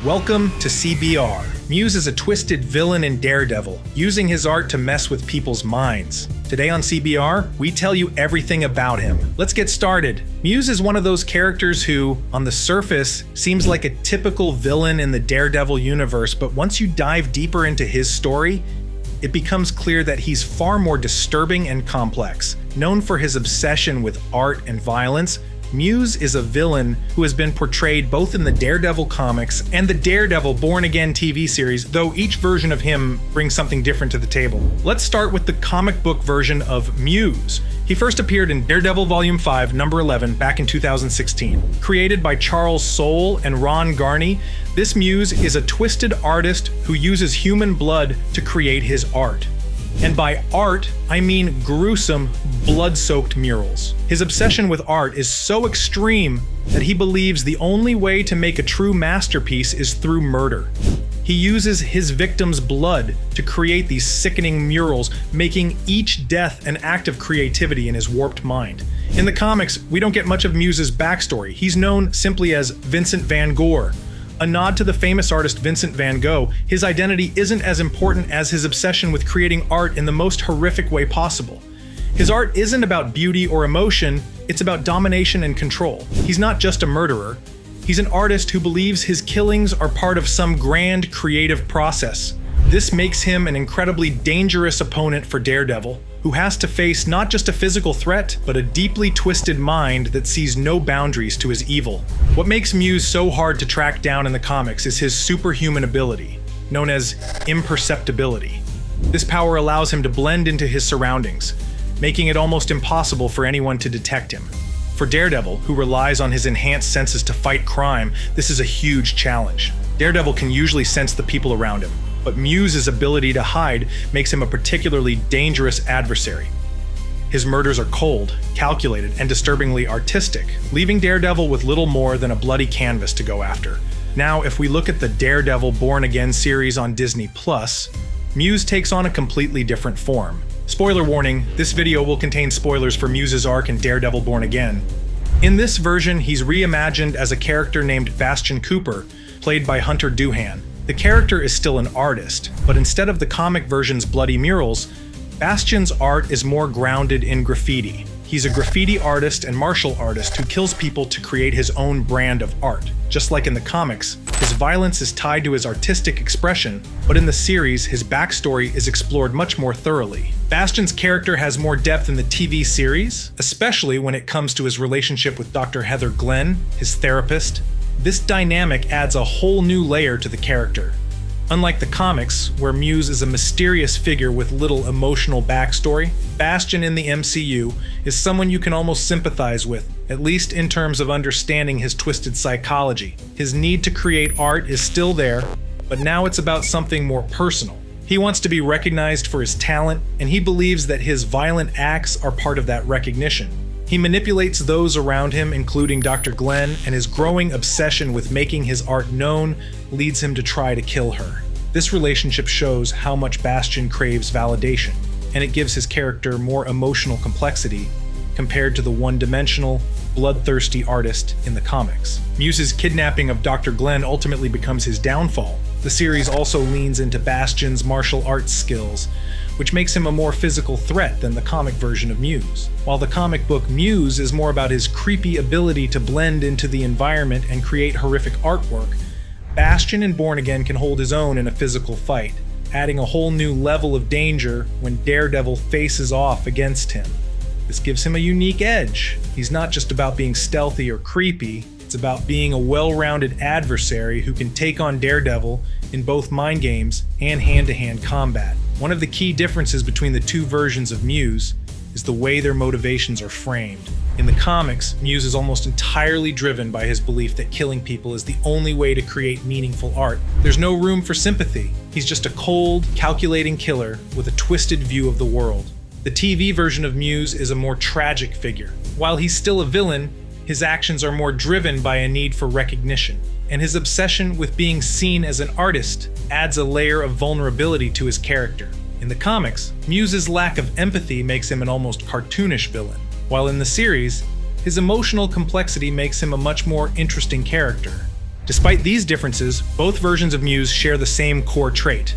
Welcome to CBR. Muse is a twisted villain in Daredevil, using his art to mess with people's minds. Today on CBR, we tell you everything about him. Let's get started. Muse is one of those characters who, on the surface, seems like a typical villain in the Daredevil universe, but once you dive deeper into his story, it becomes clear that he's far more disturbing and complex. Known for his obsession with art and violence, Muse is a villain who has been portrayed both in the Daredevil comics and the Daredevil Born Again TV series, though each version of him brings something different to the table. Let's start with the comic book version of Muse. He first appeared in Daredevil Volume 5, number 11, back in 2016. Created by Charles Soule and Ron Garney, this Muse is a twisted artist who uses human blood to create his art. And by art, I mean gruesome, blood-soaked murals. His obsession with art is so extreme that he believes the only way to make a true masterpiece is through murder. He uses his victims' blood to create these sickening murals, making each death an act of creativity in his warped mind. In the comics, we don't get much of Muse's backstory. He's known simply as Vincent van Gogh. A nod to the famous artist Vincent van Gogh, his identity isn't as important as his obsession with creating art in the most horrific way possible. His art isn't about beauty or emotion, it's about domination and control. He's not just a murderer, he's an artist who believes his killings are part of some grand creative process. This makes him an incredibly dangerous opponent for Daredevil, who has to face not just a physical threat, but a deeply twisted mind that sees no boundaries to his evil. What makes Muse so hard to track down in the comics is his superhuman ability, known as imperceptibility. This power allows him to blend into his surroundings, making it almost impossible for anyone to detect him. For Daredevil, who relies on his enhanced senses to fight crime, this is a huge challenge. Daredevil can usually sense the people around him, but Muse's ability to hide makes him a particularly dangerous adversary. His murders are cold, calculated, and disturbingly artistic, leaving Daredevil with little more than a bloody canvas to go after. Now, if we look at the Daredevil Born Again series on Disney+, Muse takes on a completely different form. Spoiler warning, this video will contain spoilers for Muse's arc in Daredevil Born Again. In this version, he's reimagined as a character named Bastian Cooper, played by Hunter Doohan. The character is still an artist, but instead of the comic version's bloody murals, Bastian's art is more grounded in graffiti. He's a graffiti artist and martial artist who kills people to create his own brand of art. Just like in the comics, his violence is tied to his artistic expression, but in the series, his backstory is explored much more thoroughly. Bastian's character has more depth in the TV series, especially when it comes to his relationship with Dr. Heather Glenn, his therapist. This dynamic adds a whole new layer to the character. Unlike the comics, where Muse is a mysterious figure with little emotional backstory, Bastian in the MCU is someone you can almost sympathize with, at least in terms of understanding his twisted psychology. His need to create art is still there, but now it's about something more personal. He wants to be recognized for his talent, and he believes that his violent acts are part of that recognition. He manipulates those around him, including Dr. Glenn, and his growing obsession with making his art known leads him to try to kill her. This relationship shows how much Bastian craves validation, and it gives his character more emotional complexity compared to the one-dimensional, bloodthirsty artist in the comics. Muse's kidnapping of Dr. Glenn ultimately becomes his downfall. The series also leans into Bastian's martial arts skills, which makes him a more physical threat than the comic version of Muse. While the comic book Muse is more about his creepy ability to blend into the environment and create horrific artwork, Bastian in Born Again can hold his own in a physical fight, adding a whole new level of danger when Daredevil faces off against him. This gives him a unique edge. He's not just about being stealthy or creepy, it's about being a well-rounded adversary who can take on Daredevil in both mind games and hand-to-hand combat. One of the key differences between the two versions of Muse is the way their motivations are framed. In the comics, Muse is almost entirely driven by his belief that killing people is the only way to create meaningful art. There's no room for sympathy. He's just a cold, calculating killer with a twisted view of the world. The TV version of Muse is a more tragic figure. While he's still a villain, his actions are more driven by a need for recognition, and his obsession with being seen as an artist adds a layer of vulnerability to his character. In the comics, Muse's lack of empathy makes him an almost cartoonish villain, while in the series, his emotional complexity makes him a much more interesting character. Despite these differences, both versions of Muse share the same core trait.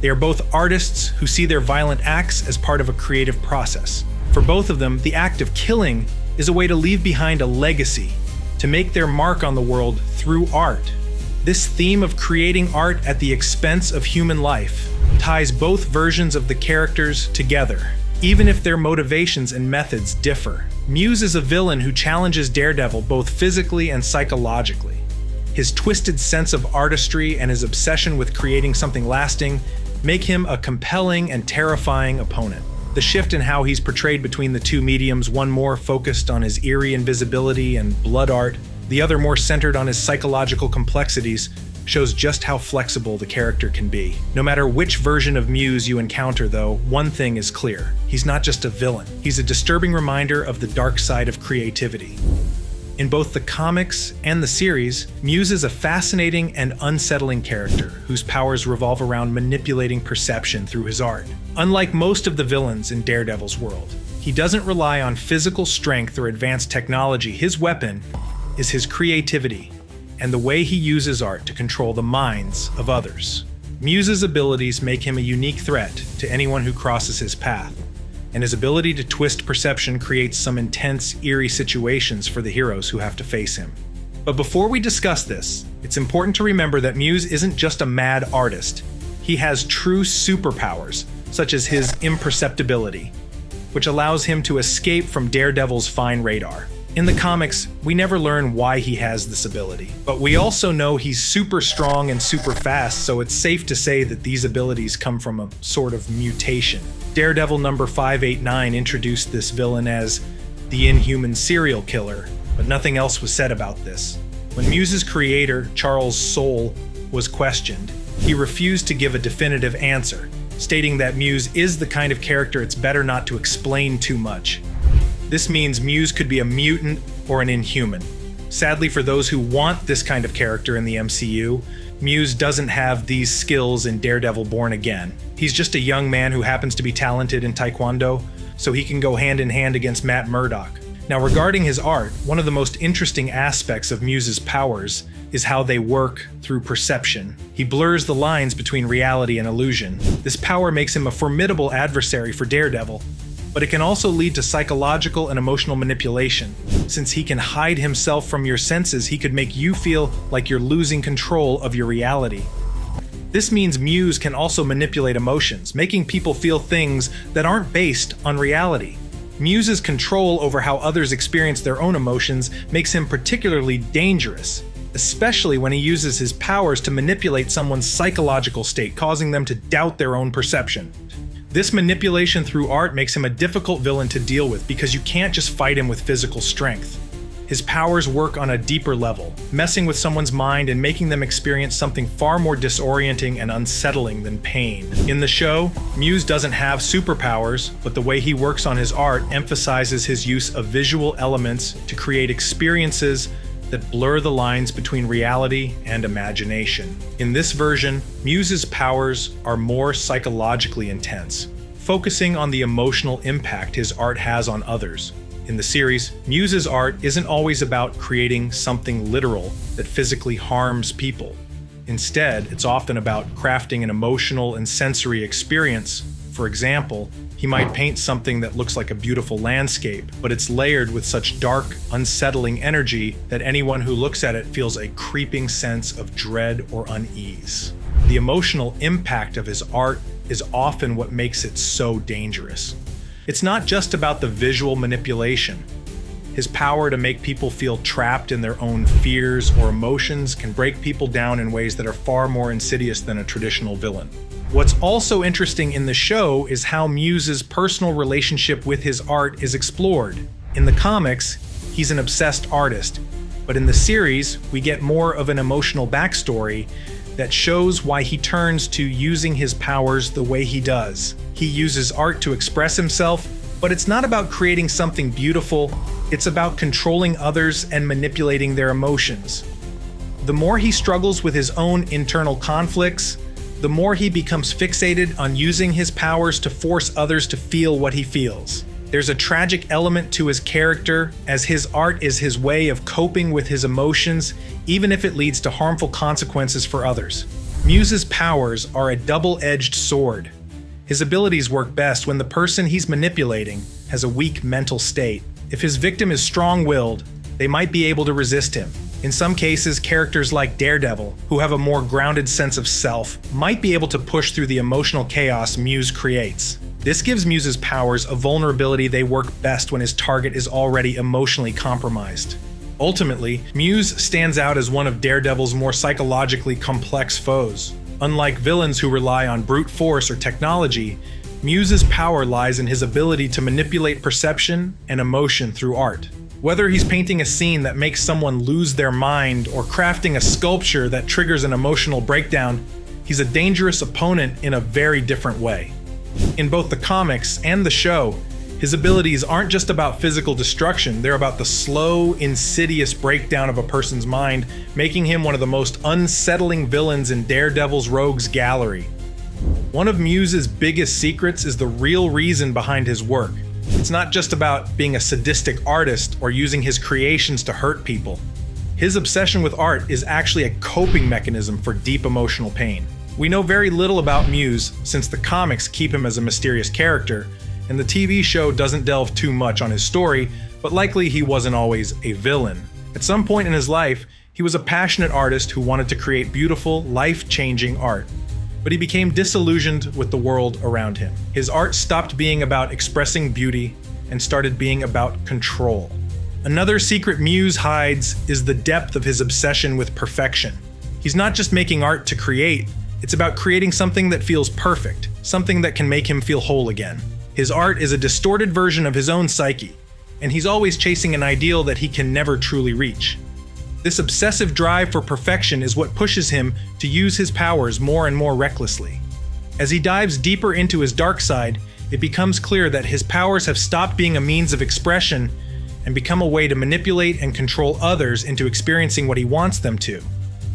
They are both artists who see their violent acts as part of a creative process. For both of them, the act of killing is a way to leave behind a legacy, to make their mark on the world through art. This theme of creating art at the expense of human life ties both versions of the characters together, even if their motivations and methods differ. Muse is a villain who challenges Daredevil both physically and psychologically. His twisted sense of artistry and his obsession with creating something lasting make him a compelling and terrifying opponent. The shift in how he's portrayed between the two mediums, one more focused on his eerie invisibility and blood art, the other more centered on his psychological complexities, shows just how flexible the character can be. No matter which version of Muse you encounter, though, one thing is clear. He's not just a villain. He's a disturbing reminder of the dark side of creativity. In both the comics and the series, Muse is a fascinating and unsettling character whose powers revolve around manipulating perception through his art. Unlike most of the villains in Daredevil's world, he doesn't rely on physical strength or advanced technology. His weapon is his creativity and the way he uses art to control the minds of others. Muse's abilities make him a unique threat to anyone who crosses his path, and his ability to twist perception creates some intense, eerie situations for the heroes who have to face him. But before we discuss this, it's important to remember that Muse isn't just a mad artist. He has true superpowers, such as his imperceptibility, which allows him to escape from Daredevil's fine radar. In the comics, we never learn why he has this ability, but we also know he's super strong and super fast, so it's safe to say that these abilities come from a sort of mutation. Daredevil number 589 introduced this villain as the Inhuman serial killer, but nothing else was said about this. When Muse's creator, Charles Soule, was questioned, he refused to give a definitive answer, stating that Muse is the kind of character it's better not to explain too much. This means Muse could be a mutant or an Inhuman. Sadly, for those who want this kind of character in the MCU, Muse doesn't have these skills in Daredevil Born Again. He's just a young man who happens to be talented in Taekwondo, so he can go hand in hand against Matt Murdock. Now, regarding his art, one of the most interesting aspects of Muse's powers is how they work through perception. He blurs the lines between reality and illusion. This power makes him a formidable adversary for Daredevil, but it can also lead to psychological and emotional manipulation. Since he can hide himself from your senses, he could make you feel like you're losing control of your reality. This means Muse can also manipulate emotions, making people feel things that aren't based on reality. Muse's control over how others experience their own emotions makes him particularly dangerous, especially when he uses his powers to manipulate someone's psychological state, causing them to doubt their own perception. This manipulation through art makes him a difficult villain to deal with because you can't just fight him with physical strength. His powers work on a deeper level, messing with someone's mind and making them experience something far more disorienting and unsettling than pain. In the show, Muse doesn't have superpowers, but the way he works on his art emphasizes his use of visual elements to create experiences that blur the lines between reality and imagination. In this version, Muse's powers are more psychologically intense, focusing on the emotional impact his art has on others. In the series, Muse's art isn't always about creating something literal that physically harms people. Instead, it's often about crafting an emotional and sensory experience. For example, he might paint something that looks like a beautiful landscape, but it's layered with such dark, unsettling energy that anyone who looks at it feels a creeping sense of dread or unease. The emotional impact of his art is often what makes it so dangerous. It's not just about the visual manipulation. His power to make people feel trapped in their own fears or emotions can break people down in ways that are far more insidious than a traditional villain. What's also interesting in the show is how Muse's personal relationship with his art is explored. In the comics, he's an obsessed artist, but in the series, we get more of an emotional backstory that shows why he turns to using his powers the way he does. He uses art to express himself, but it's not about creating something beautiful, it's about controlling others and manipulating their emotions. The more he struggles with his own internal conflicts, the more he becomes fixated on using his powers to force others to feel what he feels. There's a tragic element to his character, as his art is his way of coping with his emotions, even if it leads to harmful consequences for others. Muse's powers are a double-edged sword. His abilities work best when the person he's manipulating has a weak mental state. If his victim is strong-willed, they might be able to resist him. In some cases, characters like Daredevil, who have a more grounded sense of self, might be able to push through the emotional chaos Muse creates. This gives Muse's powers a vulnerability they work best when his target is already emotionally compromised. Ultimately, Muse stands out as one of Daredevil's more psychologically complex foes. Unlike villains who rely on brute force or technology, Muse's power lies in his ability to manipulate perception and emotion through art. Whether he's painting a scene that makes someone lose their mind or crafting a sculpture that triggers an emotional breakdown, he's a dangerous opponent in a very different way. In both the comics and the show, his abilities aren't just about physical destruction, they're about the slow, insidious breakdown of a person's mind, making him one of the most unsettling villains in Daredevil's rogues gallery. One of Muse's biggest secrets is the real reason behind his work. It's not just about being a sadistic artist or using his creations to hurt people. His obsession with art is actually a coping mechanism for deep emotional pain. We know very little about Muse since the comics keep him as a mysterious character, and the TV show doesn't delve too much on his story, but likely he wasn't always a villain. At some point in his life, he was a passionate artist who wanted to create beautiful, life-changing art. But he became disillusioned with the world around him. His art stopped being about expressing beauty and started being about control. Another secret Muse hides is the depth of his obsession with perfection. He's not just making art to create, it's about creating something that feels perfect, something that can make him feel whole again. His art is a distorted version of his own psyche, and he's always chasing an ideal that he can never truly reach. This obsessive drive for perfection is what pushes him to use his powers more and more recklessly. As he dives deeper into his dark side, it becomes clear that his powers have stopped being a means of expression and become a way to manipulate and control others into experiencing what he wants them to.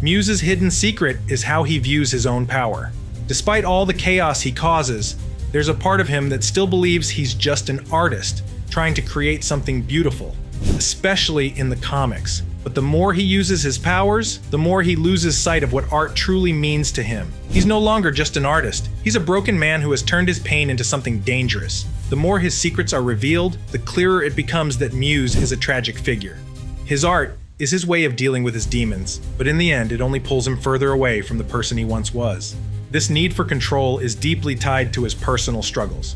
Muse's hidden secret is how he views his own power. Despite all the chaos he causes, there's a part of him that still believes he's just an artist, trying to create something beautiful, especially in the comics. But the more he uses his powers, the more he loses sight of what art truly means to him. He's no longer just an artist. He's a broken man who has turned his pain into something dangerous. The more his secrets are revealed, the clearer it becomes that Muse is a tragic figure. His art is his way of dealing with his demons, but in the end, it only pulls him further away from the person he once was. This need for control is deeply tied to his personal struggles.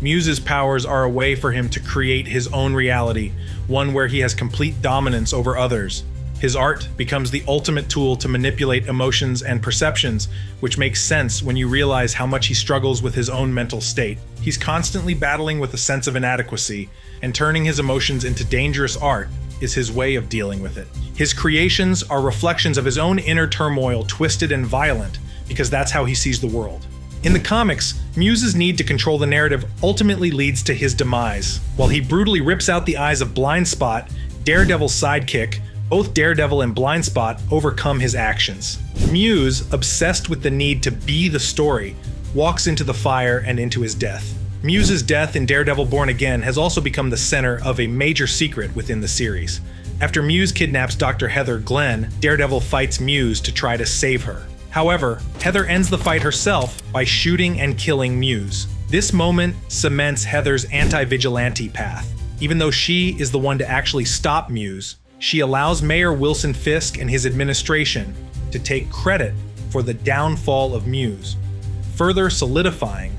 Muse's powers are a way for him to create his own reality, one where he has complete dominance over others. His art becomes the ultimate tool to manipulate emotions and perceptions, which makes sense when you realize how much he struggles with his own mental state. He's constantly battling with a sense of inadequacy, and turning his emotions into dangerous art is his way of dealing with it. His creations are reflections of his own inner turmoil, twisted and violent, because that's how he sees the world. In the comics, Muse's need to control the narrative ultimately leads to his demise. While he brutally rips out the eyes of Blindspot, Daredevil's sidekick, both Daredevil and Blindspot overcome his actions. Muse, obsessed with the need to be the story, walks into the fire and into his death. Muse's death in Daredevil Born Again has also become the center of a major secret within the series. After Muse kidnaps Dr. Heather Glenn, Daredevil fights Muse to try to save her. However, Heather ends the fight herself by shooting and killing Muse. This moment cements Heather's anti-vigilante path. Even though she is the one to actually stop Muse, she allows Mayor Wilson Fisk and his administration to take credit for the downfall of Muse, further solidifying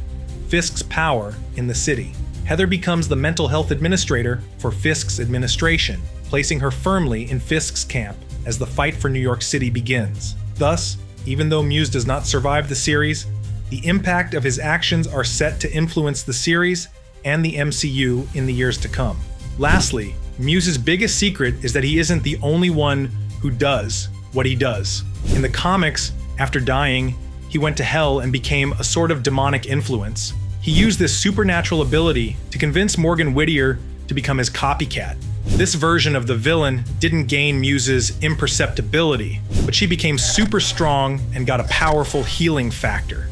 Fisk's power in the city. Heather becomes the mental health administrator for Fisk's administration, placing her firmly in Fisk's camp as the fight for New York City begins. Thus, even though Muse does not survive the series, the impact of his actions are set to influence the series and the MCU in the years to come. Lastly, Muse's biggest secret is that he isn't the only one who does what he does. In the comics, after dying, he went to hell and became a sort of demonic influence. He used this supernatural ability to convince Morgan Whittier to become his copycat. This version of the villain didn't gain Muse's imperceptibility, but she became super strong and got a powerful healing factor.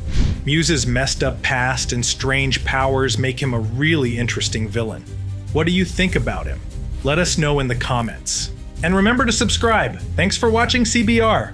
Muse's messed up past and strange powers make him a really interesting villain. What do you think about him? Let us know in the comments. And remember to subscribe. Thanks for watching CBR.